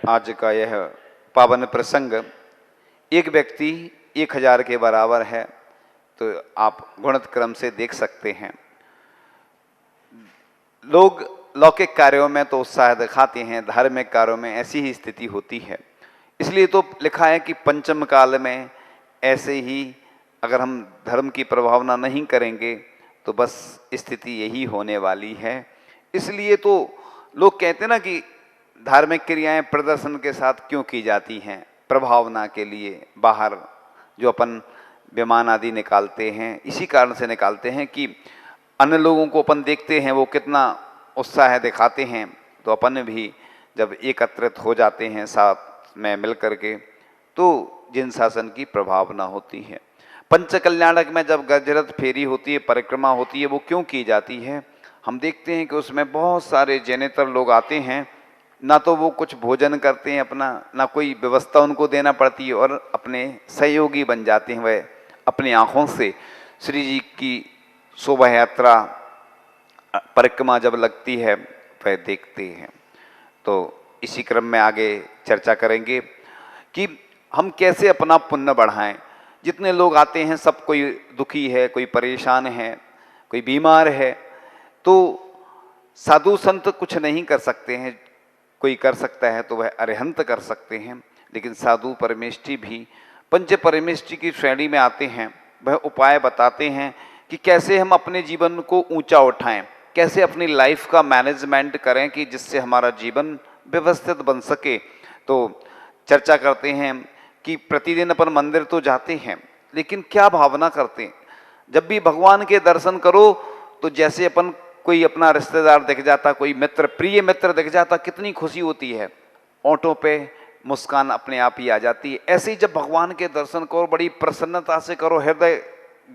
आज का यह पावन प्रसंग, एक व्यक्ति 1000 के बराबर है, तो आप गुणित क्रम से देख सकते हैं। लोग लौकिक कार्यों में तो उत्साह दिखाते हैं, धार्मिक कार्यों में ऐसी ही स्थिति होती है। इसलिए तो लिखा है कि पंचम काल में ऐसे ही अगर हम धर्म की प्रभावना नहीं करेंगे तो बस स्थिति यही होने वाली है। इसलिए तो लोग कहते हैं ना कि धार्मिक क्रियाएं प्रदर्शन के साथ क्यों की जाती हैं, प्रभावना के लिए। बाहर जो अपन विमान आदि निकालते हैं इसी कारण से निकालते हैं कि अन्य लोगों को अपन देखते हैं वो कितना उत्साह दिखाते हैं, तो अपन भी जब एकत्रित हो जाते हैं साथ में मिल करके तो जिन शासन की प्रभावना होती है। पंच कल्याणक में जब गजरथ फेरी होती है, परिक्रमा होती है, वो क्यों की जाती है? हम देखते हैं कि उसमें बहुत सारे जैनेतर लोग आते हैं, ना तो वो कुछ भोजन करते हैं अपना, ना कोई व्यवस्था उनको देना पड़ती है, और अपने सहयोगी बन जाते हैं। वह अपनी आँखों से श्री जी की शोभा यात्रा परिक्रमा जब लगती है वह देखते हैं। तो इसी क्रम में आगे चर्चा करेंगे कि हम कैसे अपना पुण्य बढ़ाएं। जितने लोग आते हैं सब कोई दुखी है, कोई परेशान है, कोई बीमार है, तो साधु संत कुछ नहीं कर सकते हैं। कोई कर सकता है तो वह अरिहंत कर सकते हैं, लेकिन साधु परमेष्ठी भी पंच परमेष्ठी की श्रेणी में आते हैं। वह उपाय बताते हैं कि कैसे हम अपने जीवन को ऊंचा उठाएं, कैसे अपनी लाइफ का मैनेजमेंट करें कि जिससे हमारा जीवन व्यवस्थित बन सके। तो चर्चा करते हैं कि प्रतिदिन अपन मंदिर तो जाते हैं, लेकिन क्या भावना करते हैं। जब भी भगवान के दर्शन करो तो जैसे अपन कोई अपना रिश्तेदार दिख जाता, कोई मित्र, प्रिय मित्र दिख जाता, कितनी खुशी होती है, ओंठों पे मुस्कान अपने आप ही आ जाती है। ऐसे ही जब भगवान के दर्शन करो बड़ी प्रसन्नता से करो, हृदय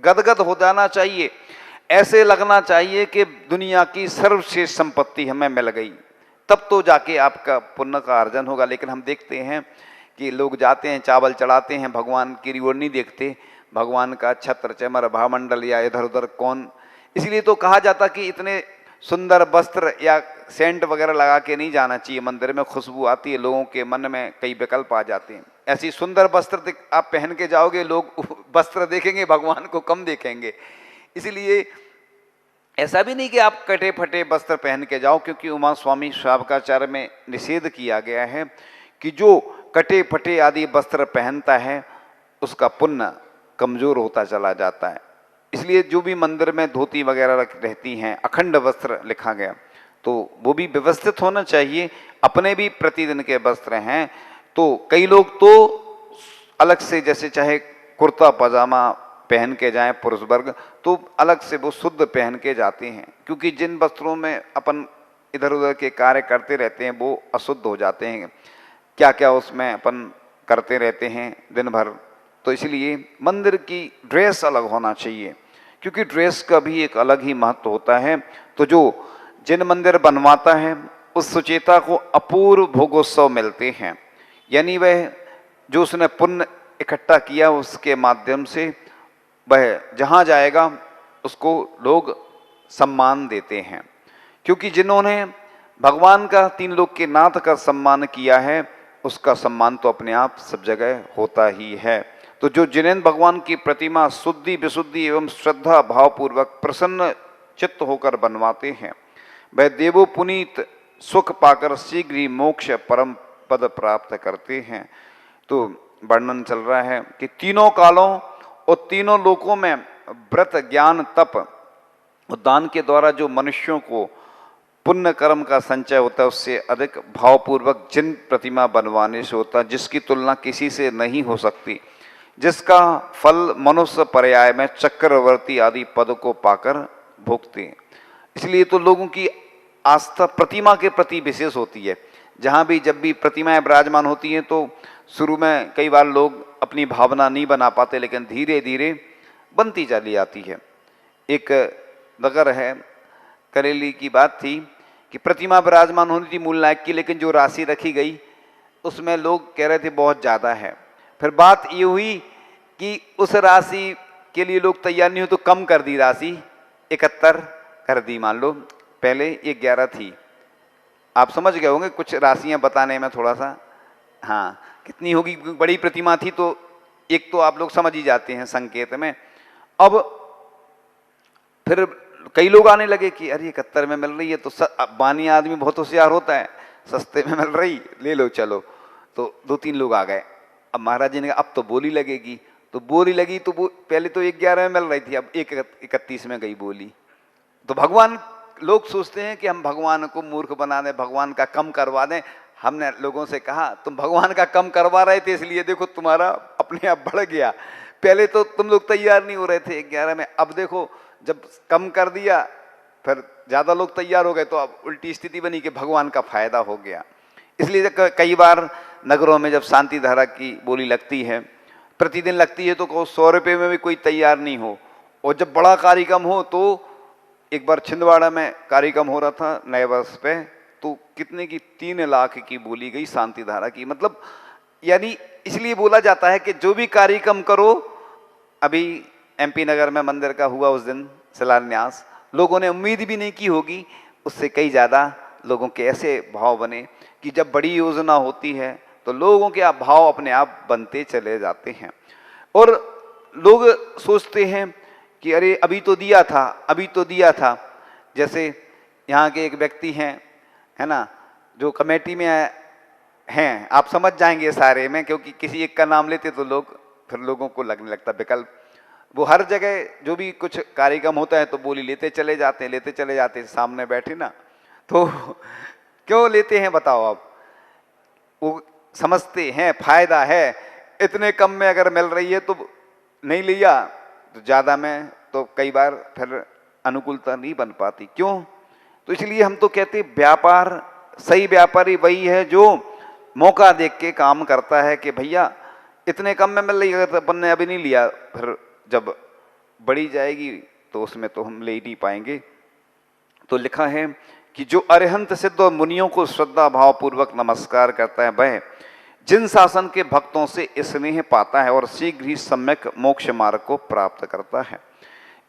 गदगद हो जाना चाहिए। ऐसे लगना चाहिए कि दुनिया की सर्वश्रेष्ठ संपत्ति हमें मिल गई, तब तो जाके आपका पुण्य का अर्जन होगा। लेकिन हम देखते हैं कि लोग जाते हैं, चावल चढ़ाते हैं, भगवान की ओर नहीं देखते, भगवान का छत्र चमर भामंडल या इधर उधर कौन। इसलिए तो कहा जाता कि इतने सुंदर वस्त्र या सेंट वगैरह लगा के नहीं जाना चाहिए मंदिर में, खुशबू आती है, लोगों के मन में कई विकल्प आ जाते हैं। ऐसी सुंदर वस्त्र आप पहन के जाओगे, लोग वस्त्र देखेंगे, भगवान को कम देखेंगे। इसलिए ऐसा भी नहीं कि आप कटे फटे वस्त्र पहन के जाओ, क्योंकि उमा स्वामी श्रावकाचार्य में निषेध किया गया है कि जो कटे फटे आदि वस्त्र पहनता है उसका पुण्य कमजोर होता चला जाता है। इसलिए जो भी मंदिर में धोती वगैरह रहती हैं, अखंड वस्त्र लिखा गया, तो वो भी व्यवस्थित होना चाहिए। अपने भी प्रतिदिन के वस्त्र हैं, तो कई लोग तो अलग से, जैसे चाहे कुर्ता पजामा पहन के जाएं पुरुष वर्ग, तो अलग से वो शुद्ध पहन के जाते हैं, क्योंकि जिन वस्त्रों में अपन इधर उधर के कार्य करते रहते हैं वो अशुद्ध हो जाते हैं। क्या क्या उसमें अपन करते रहते हैं दिन भर, तो इसलिए मंदिर की ड्रेस अलग होना चाहिए, क्योंकि ड्रेस का भी एक अलग ही महत्व होता है। तो जो जिन मंदिर बनवाता है उस सुचेता को अपूर्व भोगोत्सव मिलते हैं, यानी वह जो उसने पुण्य इकट्ठा किया उसके माध्यम से वह जहाँ जाएगा उसको लोग सम्मान देते हैं। क्योंकि जिन्होंने भगवान का, तीन लोक के नाथ का सम्मान किया है, उसका सम्मान तो अपने आप सब जगह होता ही है। तो जो जिनेन्द्र भगवान की प्रतिमा शुद्धि विशुद्धि एवं श्रद्धा भावपूर्वक प्रसन्न चित्त होकर बनवाते हैं, वह देवो पुनीत सुख पाकर शीघ्र ही मोक्ष परम पद प्राप्त करते हैं। तो वर्णन चल रहा है कि तीनों कालों और तीनों लोकों में व्रत ज्ञान तप और दान के द्वारा जो मनुष्यों को पुण्य कर्म का संचय होता है, उससे अधिक भावपूर्वक जिन प्रतिमा बनवाने से होता है, जिसकी तुलना किसी से नहीं हो सकती, जिसका फल मनुष्य पर्याय में चक्रवर्ती आदि पद को पाकर भोगते हैं। इसलिए तो लोगों की आस्था प्रतिमा के प्रति विशेष होती है। जहाँ भी जब भी प्रतिमाएं विराजमान होती हैं तो शुरू में कई बार लोग अपनी भावना नहीं बना पाते, लेकिन धीरे धीरे बनती चली आती है। एक नगर है, करेली की बात थी कि प्रतिमा विराजमान होनी थी मूल नायक की, लेकिन जो राशि रखी गई उसमें लोग कह रहे थे बहुत ज़्यादा है। फिर बात ये हुई कि उस राशि के लिए लोग तैयार नहीं हो तो कम कर दी, राशि 71 कर दी। मान लो पहले ये 11 थी, आप समझ गए होंगे कुछ राशियां बताने में थोड़ा सा हाँ, कितनी होगी, बड़ी प्रतिमा थी तो एक तो आप लोग समझ ही जाते हैं संकेत में। अब फिर कई लोग आने लगे कि अरे 71 में मिल रही है, तो बानी आदमी बहुत होशियार होता है, सस्ते में मिल रही, ले लो चलो। तो 2-3 लोग आ गए। अब महाराज जी ने कहा अब तो बोली लगेगी, तो बोली लगी, तो पहले तो 11 में मिल रही थी, अब 31 में गई बोली। तो भगवान, लोग सोचते हैं कि हम भगवान को मूर्ख बना दें, भगवान का कम करवा दें। हमने लोगों से कहा तुम भगवान का कम करवा रहे थे इसलिए देखो तुम्हारा अपने आप बढ़ गया। पहले तो तुम लोग तैयार नहीं हो रहे थे 11 में, अब देखो जब कम कर दिया फिर ज्यादा लोग तैयार हो गए, तो अब उल्टी स्थिति बनी कि भगवान का फायदा हो गया। इसलिए कई बार नगरों में जब शांति धारा की बोली लगती है, प्रतिदिन लगती है, तो 100 रुपये में भी कोई तैयार नहीं हो। और जब बड़ा कार्यक्रम हो, तो एक बार छिंदवाड़ा में कार्यक्रम हो रहा था नए वर्ष पे, तो कितने की 3 लाख की बोली गई शांति धारा की। मतलब यानी इसलिए बोला जाता है कि जो भी कार्यक्रम करो, अभी MP नगर में मंदिर का हुआ उस दिन शिलान्यास, लोगों ने उम्मीद भी नहीं की होगी, उससे कई ज़्यादा लोगों के ऐसे भाव बने कि जब बड़ी योजना होती है तो लोगों के भाव अपने आप बनते चले जाते हैं। और लोग सोचते हैं कि अरे अभी तो दिया था, अभी तो दिया था। जैसे यहाँ के एक व्यक्ति हैं, है ना, जो कमेटी में हैं, आप समझ जाएंगे सारे में, क्योंकि किसी एक का नाम लेते तो लोग फिर लोगों को लगने लगता विकल्प। वो हर जगह जो भी कुछ कार्यक्रम होता है तो बोली लेते चले जाते हैं, लेते चले जाते हैं। सामने बैठे ना, तो क्यों लेते हैं बताओ आप? वो समझते हैं फायदा है, इतने कम में अगर मिल रही है तो नहीं लिया, तो ज़्यादा में तो कई बार फिर अनुकूलता नहीं बन पाती। क्यों? तो इसलिए हम तो कहते व्यापार, सही व्यापारी वही है जो मौका देख के काम करता है कि भैया इतने कम में मिल रही है, अपन ने अभी नहीं लिया, फिर जब बढ़ी जाएगी तो उसमें तो हम ले ही नहीं पाएंगे। तो लिखा है कि जो अरिहंत सिद्ध और मुनियों को श्रद्धा भाव पूर्वक नमस्कार करता है, वह जिन शासन के भक्तों से स्नेह पाता है और शीघ्र ही सम्यक मोक्ष मार्ग को प्राप्त करता है।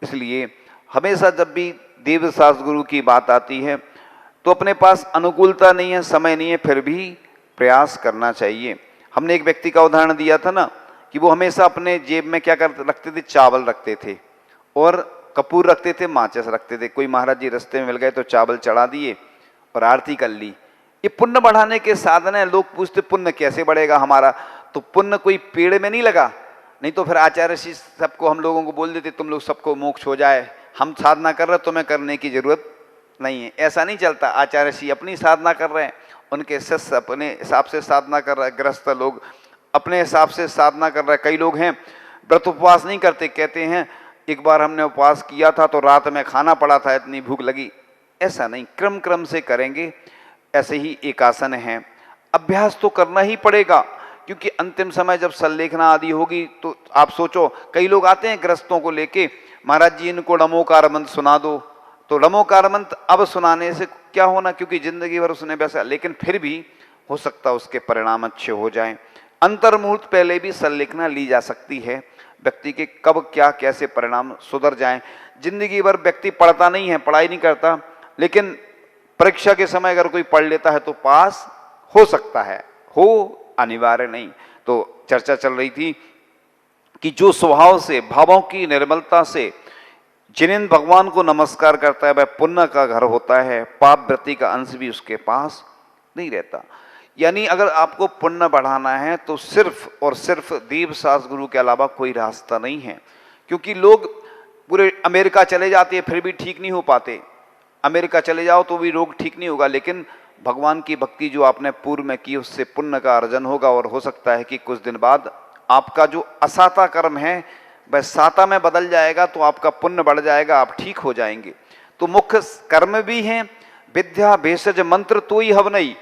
इसलिए हमेशा जब भी देव शास्त्र गुरु की बात आती है तो अपने पास अनुकूलता नहीं है, समय नहीं है, फिर भी प्रयास करना चाहिए। हमने एक व्यक्ति का उदाहरण दिया था ना कि वो हमेशा अपने जेब में क्या करते रखते थे, चावल रखते थे और कपूर रखते थे, माचिस रखते थे। कोई महाराज जी रास्ते में मिल गए तो चावल चढ़ा दिए और आरती कर ली। ये पुण्य बढ़ाने के साधन है। लोग पूछते पुण्य कैसे बढ़ेगा हमारा? तो पुण्य कोई पेड़ में नहीं लगा, नहीं तो फिर आचार्य श्री सबको हम लोगों को बोल देते तुम लोग सबको मोक्ष हो जाए, हम साधना कर रहे, तुम्हें करने की जरूरत नहीं है। ऐसा नहीं चलता। आचार्य श्री अपनी साधना कर रहे हैं, उनके शिष्य अपने हिसाब से साधना कर रहे हैं, गृहस्थ लोग अपने हिसाब से साधना कर रहे हैं। कई लोग हैं व्रत उपवास नहीं करते, कहते हैं एक बार हमने उपवास किया था तो रात में खाना पड़ा था, इतनी भूख लगी। ऐसा नहीं, क्रम क्रम से करेंगे। ऐसे ही एक आसन है, अभ्यास तो करना ही पड़ेगा, क्योंकि अंतिम समय जब संलेखना आदि होगी तो आप सोचो, कई लोग आते हैं ग्रस्तों को लेके, महाराज जी इनको नमोकार मंत्र सुना दो, तो नमोकार मंत्र अब सुनाने से क्या होना, क्योंकि जिंदगी भर उसने वैसा, लेकिन फिर भी हो सकता है उसके परिणाम अच्छे हो जाएं। अंतर्मुहूर्त पहले भी संलेखना ली जा सकती है, व्यक्ति के कब क्या कैसे परिणाम सुधर जाएं। जिंदगी भर व्यक्ति पढ़ता नहीं है, पढ़ाई नहीं करता, लेकिन परीक्षा के समय अगर कोई पढ़ लेता है तो पास हो सकता है, हो अनिवार्य नहीं। तो चर्चा चल रही थी कि जो स्वभाव से, भावों की निर्मलता से जिन भगवान को नमस्कार करता है वह पुण्य का घर होता है, पाप वृत्ति का अंश भी उसके पास नहीं रहता। यानी अगर आपको पुण्य बढ़ाना है तो सिर्फ और सिर्फ देव शास्त्र गुरु के अलावा कोई रास्ता नहीं है। क्योंकि लोग पूरे अमेरिका चले जाते हैं फिर भी ठीक नहीं हो पाते, अमेरिका चले जाओ तो भी रोग ठीक नहीं होगा, लेकिन भगवान की भक्ति जो आपने पूर्व में की उससे पुण्य का अर्जन होगा, और हो सकता है कि कुछ दिन बाद आपका जो असाता कर्म है वह साता में बदल जाएगा, तो आपका पुण्य बढ़ जाएगा, आप ठीक हो जाएंगे। तो मुख्य कर्म भी हैं, विद्या भेषज मंत्र तो ही हवनई,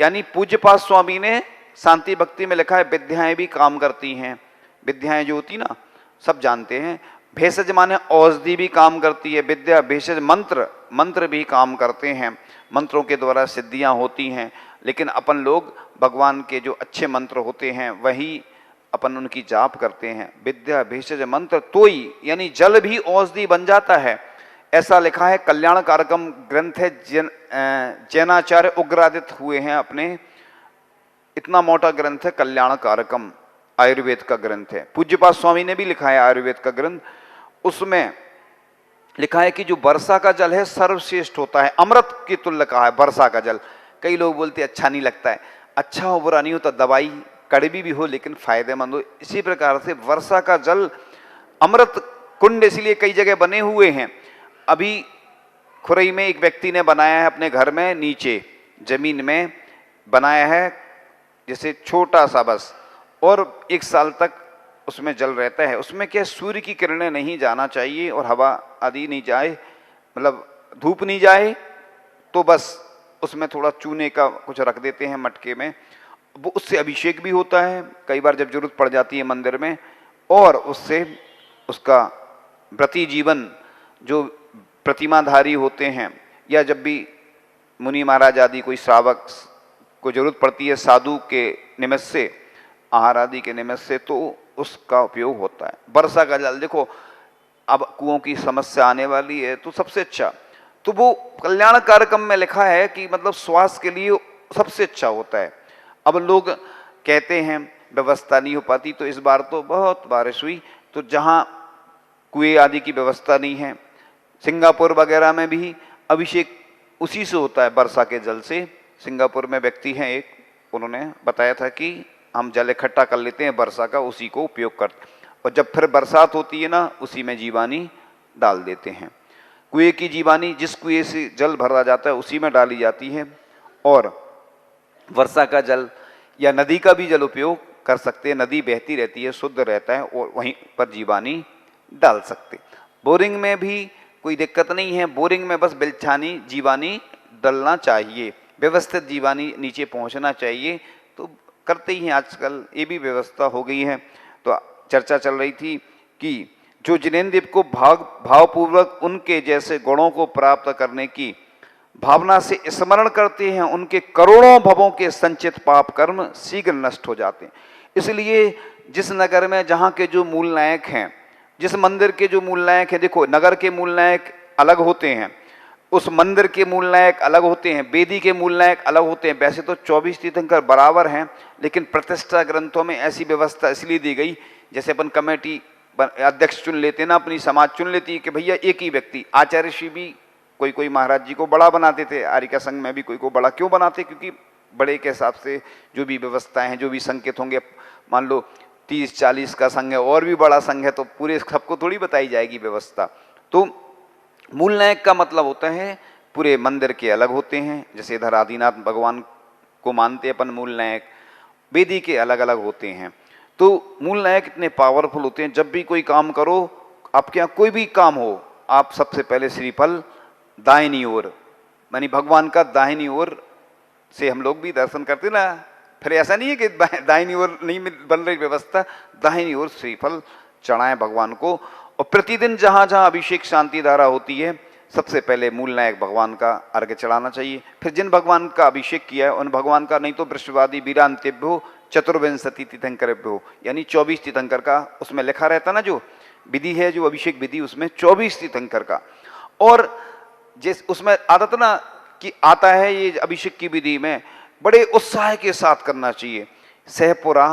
यानी पूज्यपाद स्वामी ने शांति भक्ति में लिखा है विद्याएं भी काम करती हैं। विद्याएं जो होती ना सब जानते हैं, भेषज माने औषधि भी काम करती है, विद्या भेषज मंत्र, मंत्र भी काम करते हैं, मंत्रों के द्वारा सिद्धियां होती हैं। लेकिन अपन लोग भगवान के जो अच्छे मंत्र होते हैं वही अपन उनकी जाप करते हैं। विद्या भेषज मंत्र तोई, यानी जल भी औषधि बन जाता है, ऐसा लिखा है। कल्याण कारकम ग्रंथ है, जैनाचार्य उग्रादित हुए हैं अपने इतना मोटा ग्रंथ है, कल्याण कारकम, आयुर्वेद का ग्रंथ है। पूज्यपाद स्वामी ने भी लिखा है आयुर्वेद का ग्रंथ। उसमें लिखा है कि जो वर्षा का जल है सर्वश्रेष्ठ होता है, अमृत की तुल्य कहा है वर्षा का जल। कई लोग बोलते अच्छा नहीं लगता है, अच्छा हो बुरा नहीं होता, दवाई कड़वी भी हो लेकिन फायदेमंद हो, इसी प्रकार से वर्षा का जल अमृत कुंड इसलिए कई जगह बने हुए हैं। अभी खुरई में एक व्यक्ति ने बनाया है अपने घर में, नीचे जमीन में बनाया है, जैसे छोटा सा बस, और 1 साल तक उसमें जल रहता है। उसमें क्या सूर्य की किरणें नहीं जाना चाहिए और हवा आदि नहीं जाए, मतलब धूप नहीं जाए, तो बस उसमें थोड़ा चूने का कुछ रख देते हैं मटके में, वो उससे अभिषेक भी होता है कई बार जब जरूरत पड़ जाती है मंदिर में, और उससे उसका व्रती जीवन जो प्रतिमाधारी होते हैं, या जब भी मुनि महाराज आदि कोई श्रावक को जरूरत पड़ती है साधु के निमित्त से, आहार आदि के निमित्त से, तो उसका उपयोग होता है। वर्षा का जल देखो, अब कुओं की समस्या आने वाली है तो सबसे अच्छा, तो वो कल्याण कार्यक्रम में लिखा है कि मतलब स्वास्थ्य के लिए सबसे अच्छा होता है। अब लोग कहते हैं व्यवस्था नहीं हो पाती, तो इस बार तो बहुत बारिश हुई, तो जहाँ कुएं आदि की व्यवस्था नहीं है, सिंगापुर वगैरह में भी अभिषेक उसी से होता है, वर्षा के जल से। सिंगापुर में व्यक्ति हैं एक, उन्होंने बताया था कि हम जल इकट्ठा कर लेते हैं वर्षा का, उसी को उपयोग करते, और जब फिर बरसात होती है ना, उसी में जीवानी डाल देते हैं। कुएं की जीवानी, जिस कुएं से जल भरा जाता है उसी में डाली जाती है, और वर्षा का जल या नदी का भी जल उपयोग कर सकते हैं, नदी बहती रहती है, शुद्ध रहता है, और वहीं पर जीवानी डाल सकते। बोरिंग में भी कोई दिक्कत नहीं है, बोरिंग में बस बिलछानी जीवानी डलना चाहिए, व्यवस्थित जीवानी नीचे पहुंचना चाहिए, तो करते ही हैं आजकल, ये भी व्यवस्था हो गई है। तो चर्चा चल रही थी कि जो जिनेंद्र को भावपूर्वक उनके जैसे गुणों को प्राप्त करने की भावना से स्मरण करते हैं, उनके करोड़ों भवों के संचित पाप कर्म शीघ्र नष्ट हो जाते हैं। इसलिए जिस नगर में जहाँ के जो मूल नायक हैं, जिस मंदिर के जो मूल नायक हैं, देखो नगर के मूल नायक अलग होते हैं, उस मंदिर के मूल नायक अलग होते हैं, वेदी के मूल नायक अलग होते हैं। वैसे तो 24 तीर्थंकर बराबर हैं, लेकिन प्रतिष्ठा ग्रंथों में ऐसी व्यवस्था इसलिए दी गई, जैसे अपन कमेटी अध्यक्ष चुन लेते ना, अपनी समाज चुन लेती है कि भैया एक ही व्यक्ति, आचार्य श्री भी कोई महाराज जी को बड़ा बनाते थे, आर्य संघ में भी कोई को बड़ा क्यों बनाते, क्योंकि बड़े के हिसाब से जो भी व्यवस्थाएं हैं, जो भी संकेत होंगे, मान लो 30-40 का संघ है और भी बड़ा संघ है, तो पूरे सबको थोड़ी बताई जाएगी व्यवस्था। तो मूल नायक का मतलब होता है पूरे मंदिर के अलग होते हैं, जैसे इधर आदिनाथ भगवान को मानते अपन मूल नायक, वेदी के अलग अलग होते हैं। तो मूल नायक इतने पावरफुल होते हैं, जब भी कोई काम करो, आपके यहाँ कोई भी काम हो, आप सबसे पहले श्रीफल दाहिनी ओर, यानी भगवान का दाहिनी ओर से हम लोग भी दर्शन करते ना, फिर ऐसा नहीं है कि दाहिनी ओर नहीं बन रही व्यवस्था, दाहिनी ओर श्रीफल चढ़ाएं भगवान को। और प्रतिदिन जहाँ जहाँ अभिषेक शांति धारा होती है, सबसे पहले मूल नायक भगवान का अर्घ्य चढ़ाना चाहिए। फिर जिन भगवान का अभिषेक किया है उन भगवान का, नहीं तो वृषवादी वीरांतेभ्यो चतुर्विंशति तीर्थंकरेभ्यो, यानी 24 तीर्थंकर का उसमें लिखा रहता ना, जो विधि है, जो अभिषेक विधि, उसमें 24 तीर्थंकर का। और जिस उसमें आदत ना कि आता है ये अभिषेक की विधि में बड़े उत्साह के साथ करना चाहिए। सहपुरा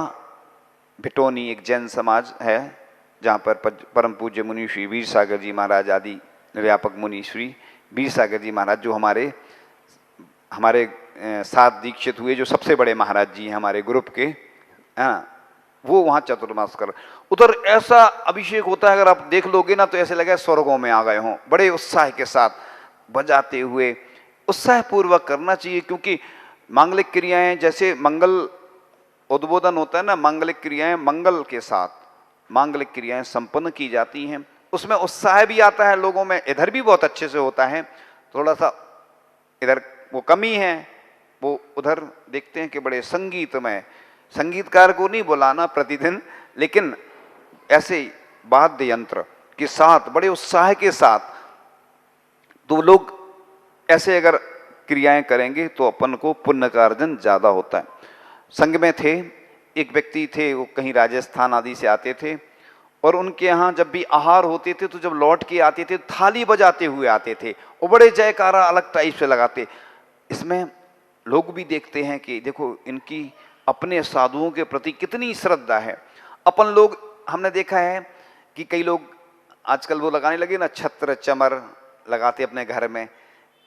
भिटोनी एक जैन समाज है, जहाँ पर परम पूज्य मुनि श्री वीर सागर जी महाराज आदि व्यापक मुनि श्री वीर सागर जी महाराज, जो हमारे साथ दीक्षित हुए, जो सबसे बड़े महाराज जी हैं हमारे ग्रुप के, हाँ, वो वहाँ चतुर्मास कर, उधर ऐसा अभिषेक होता है, अगर आप देख लोगे ना तो ऐसे लगे स्वर्गों में आ गए हों। बड़े उत्साह के साथ बजाते हुए उत्साह पूर्वक करना चाहिए, क्योंकि मांगलिक क्रियाएं, जैसे मंगल उद्बोधन होता है ना, मांगलिक क्रियाएं मंगल के साथ मांगलिक क्रियाएं संपन्न की जाती हैं, उसमें उत्साह भी आता है लोगों में। इधर भी बहुत अच्छे से होता है, थोड़ा सा इधर वो कमी है, वो उधर देखते हैं कि बड़े संगीतमय, संगीतकार को नहीं बुलाना प्रतिदिन, लेकिन ऐसे वाद्य यंत्र के साथ बड़े उत्साह के साथ, तो लोग ऐसे अगर क्रियाएं करेंगे तो अपन को पुण्य का अर्जन ज्यादा होता है। संघ में थे एक व्यक्ति थे, वो कहीं राजस्थान आदि से आते थे, और उनके यहाँ जब भी आहार होते थे तो जब लौट के आते थे थाली बजाते हुए आते थे, और बड़े जयकारा अलग टाइप से लगाते। इसमें लोग भी देखते हैं कि देखो इनकी अपने साधुओं के प्रति कितनी श्रद्धा है। अपन लोग, हमने देखा है कि कई लोग आजकल वो लगाने लगे ना, छत्र चमर लगाते अपने घर में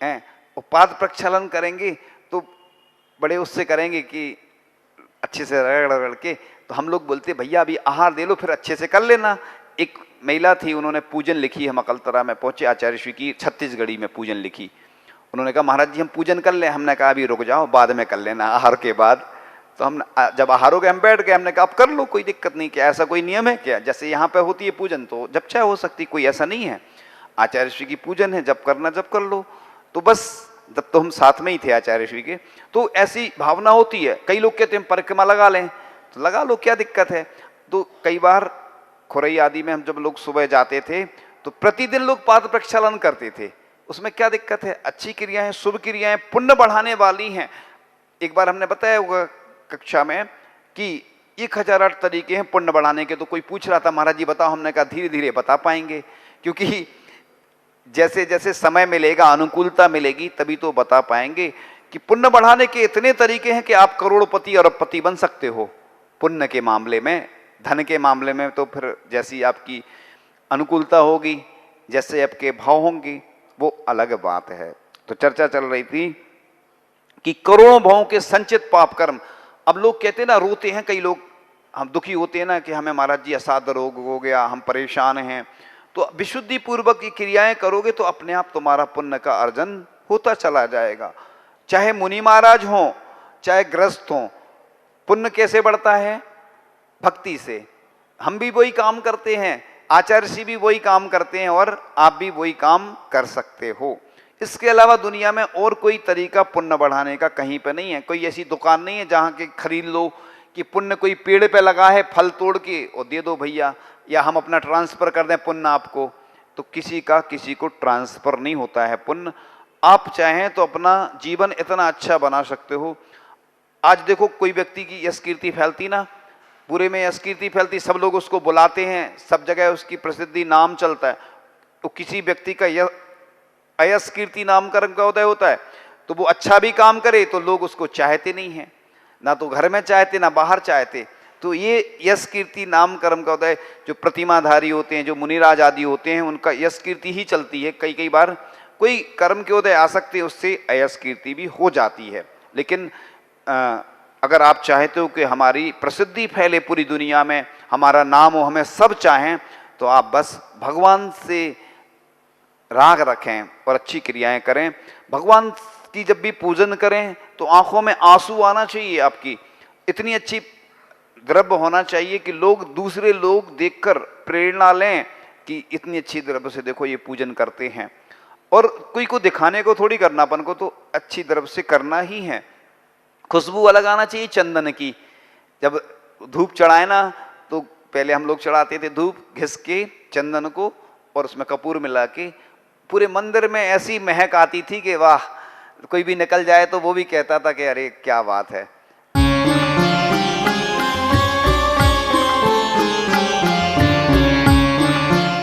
हैं, और पाद प्रक्षालन करेंगे तो बड़े उससे करेंगे कि अच्छे से रगड़ रगड़ के। तो हम लोग बोलते भैया अभी आहार दे लो फिर अच्छे से कर लेना। एक महिला थी, उन्होंने पूजन लिखी, हम अकलतरा में पहुंचे, आचार्य श्री की छत्तीसगढ़ी में पूजन लिखी। उन्होंने कहा महाराज जी हम पूजन कर लें। हमने कहा अभी रुक जाओ, बाद में कर लेना आहार के बाद। तो हम जब आहार हो गए हम बैठ गए, हमने कहा आप कर लो, कोई दिक्कत नहीं। क्या ऐसा कोई नियम है क्या? जैसे यहाँ पे होती है पूजन तो जब चाहे हो सकती, कोई ऐसा नहीं है। आचार्य श्री की पूजन है, जब करना जब कर लो। तो बस जब तो हम साथ में ही थे आचार्य श्री के, तो ऐसी भावना होती है। कई लोग कहते हैं परिक्रमा लगा लें, तो लगा लो, क्या दिक्कत है। तो कई बार खुरई आदि में हम जब लोग सुबह जाते थे तो प्रतिदिन लोग पाद प्रक्षालन करते थे, उसमें क्या दिक्कत है। अच्छी क्रियाएं, शुभ क्रियाएं, पुण्य बढ़ाने वाली हैं। एक बार हमने बताया होगा कक्षा में कि 1008 तरीके हैं पुण्य बढ़ाने के। तो कोई पूछ रहा था महाराज जी बताओ, हमने कहा धीरे धीरे बता पाएंगे, क्योंकि जैसे जैसे समय मिलेगा, अनुकूलता मिलेगी, तभी तो बता पाएंगे कि पुण्य बढ़ाने के इतने तरीके हैं कि आप करोड़पति अरबपति बन सकते हो पुण्य के मामले में। धन के मामले में तो फिर जैसी आपकी अनुकूलता होगी, जैसे आपके भाव होंगे, वो अलग बात है। तो चर्चा चल रही थी कि करोड़ों भावों के संचित पाप कर्म। अब लोग कहते हैं ना, रोते हैं कई लोग, हम दुखी होते हैं ना कि हमें महाराज जी असाध्य रोग हो गया, हम परेशान हैं। तो विशुद्धि पूर्वक की क्रियाएं करोगे तो अपने आप तुम्हारा पुण्य का अर्जन होता चला जाएगा। चाहे मुनि महाराज हो, चाहे ग्रस्त हो, पुण्य कैसे बढ़ता है? भक्ति से। हम भी वही काम करते हैं, आचार्य जी भी वही काम करते हैं, और आप भी वही काम कर सकते हो। इसके अलावा दुनिया में और कोई तरीका पुण्य बढ़ाने का कहीं पे नहीं है। कोई ऐसी दुकान नहीं है जहाँ के खरीद लो कि पुण्य कोई पेड़ पे लगा है, फल तोड़ के और दे दो भैया, या हम अपना ट्रांसफर कर दें पुण्य आपको। तो किसी का किसी को ट्रांसफर नहीं होता है पुण्य। आप चाहें तो अपना जीवन इतना अच्छा बना सकते हो। आज देखो कोई व्यक्ति की यश कीर्ति फैलती ना, पूरे में यश कीर्ति फैलती, सब लोग उसको बुलाते हैं, सब जगह उसकी प्रसिद्धि, नाम चलता है। तो किसी व्यक्ति का अयश कीर्ति नामकरण का उदय होता है, तो वो अच्छा भी काम करे तो लोग उसको चाहते नहीं हैं, ना तो घर में चाहते ना बाहर चाहते। तो ये यश कीर्ति नाम कर्म का उदय, जो प्रतिमाधारी होते हैं, जो मुनिराज आदि होते हैं, उनका यश कीर्ति ही चलती है। कई कई बार कोई कर्म के उदय आ सकते हैं, उससे अयश कीर्ति भी हो जाती है। लेकिन अगर आप चाहते हो कि हमारी प्रसिद्धि फैले पूरी दुनिया में, हमारा नाम हो, हमें सब चाहें, तो आप बस भगवान से राग रखें और अच्छी क्रियाएं करें। भगवान की जब भी पूजन करें तो आंखों में आंसू आना चाहिए आपकी। इतनी अच्छी द्रव्य होना चाहिए कि लोग, दूसरे लोग देखकर प्रेरणा लें कि इतनी अच्छी द्रव्य से देखो ये पूजन करते हैं। और कोई को दिखाने को थोड़ी करना, अपन को तो अच्छी द्रव्य से करना ही है। खुशबू अलग आना चाहिए चंदन की। जब धूप चढ़ाए ना, तो पहले हम लोग चढ़ाते थे धूप घिस के चंदन को, और उसमें कपूर मिला के, पूरे मंदिर में ऐसी महक आती थी कि वाह, कोई भी निकल जाए तो वो भी कहता था कि अरे क्या बात है।